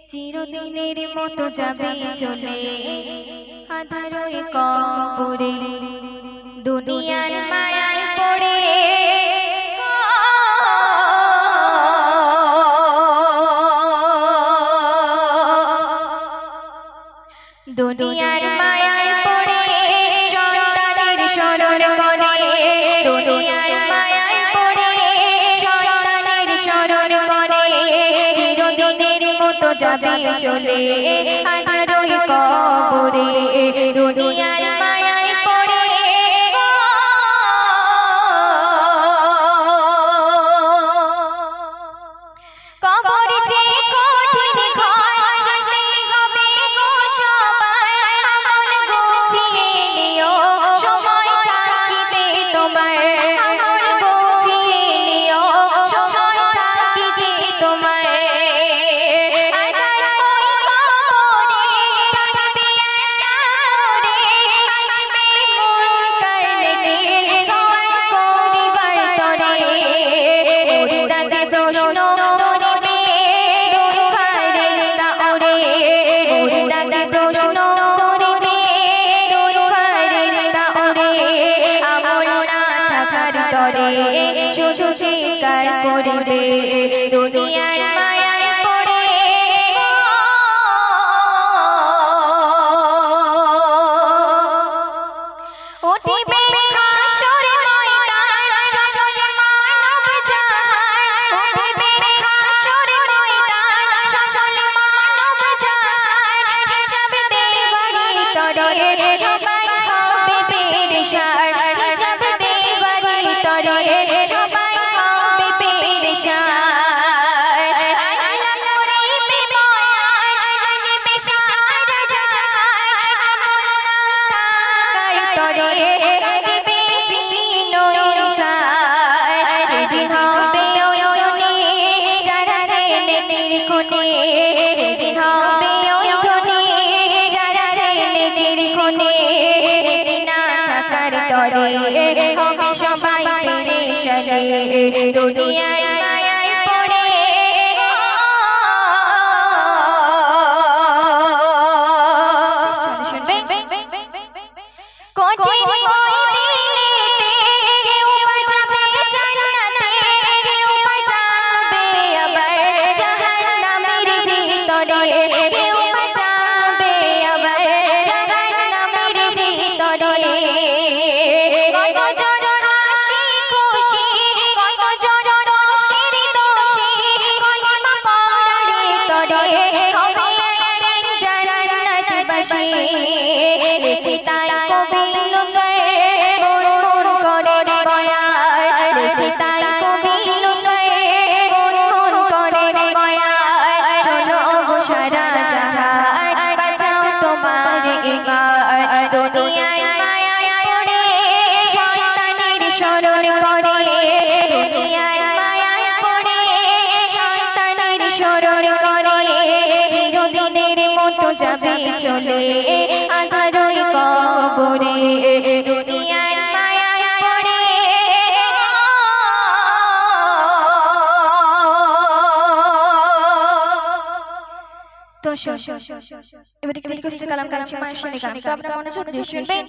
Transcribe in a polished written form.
চিরদিনের মতো যাবে চলে আঁধারোয় কবরে দুনিয়ার মায়ায় পড়ে দুনিয়ার মায়ায় পড়ে সন্তানের স্মরণ করে দুনিয়ার মায়ায় পড়ে সন্তানের স্মরণ করে চিরদিনের মতো যাবে চলে আঁধারোয় কবরে দুনিয়ার মায়ায় পড়ে কবর যে কঠিন ঘর যেতে হবে গো সবার আমল গুছিয়ে নিও সময় থাকিতে তোমার আমল গুছিয়ে নিও সময় থাকিতে তোমার আধার ওই কবরে থাকবে একা মরে আসবে মুনকার নেকির সওয়াল করিবার তরে মুর্দাকে প্রশ্ন করিবে দুই ফারেস্তা ওরে মুর্দাকে প্রশ্ন করিবে দুই ফারেস্তা ওরে আমল না থাকার তরে শুধু চিৎকার করিবে দুনিয়ার মায়ায় পড়ে উঠিবে হাসর ময়দান সকল মানব জাহান উঠিবে হাসর ময়দান সকল মানব জাহান হিসাব দেবারি তরে সবাই হবে পেরেশান হিসাব দেবারি তরে সবাই হবে পেরেশান আল্লাহ করিবে বয়ান শুনবে সারা জাহান আমল না থাকার তরে কাঁদিবে জিনো ইনসান সেদিন হবে ওই ধনী যারা ছেলেদের খুনে সেদিন হবে ওই ধনী যারা ছেলেদের খুনে নেকি না থাকার তরে হবে সবাই পেরেশানে দুনিয়ার মায়ায় পড়ে শুনবে কঠিন ওই দিনেতে কেউ বাঁচাবে জান্নাতে কেউ বাঁচাবে আবার জাহান্নামের ভিতরে কেউ বাঁচাবে আবার জাহান্নামের ভিতরে কতজন হাসি খুশি কতজন দোষের দোষী কলিমা পড়ার তরে হবে একদিন জান্নাতবাসী লিখে তাই কবি লুৎফর মন মন করে বয়ান লিখে তাই কবি লুৎফর মন মন করে বয়ান শোনো গো সারা জাহান বাঁচাও তোমার এবার দুনিয়ার মায়ায় পড়ে শয়তানের স্মরণ করে দুনিয়ার মায়ায় পড়ে শয়তানের স্মরণ করে চিরদিনের মতো যাবে চলে আঁধারোয় কবরে দুনিয়ার মায়ায় পড়ে তো এবারে কি রিকোয়েস্টের কালাম গাচ্ছি মায়ের সাথে গান তো আপনারা মনোযোগ দিয়ে শুনবেন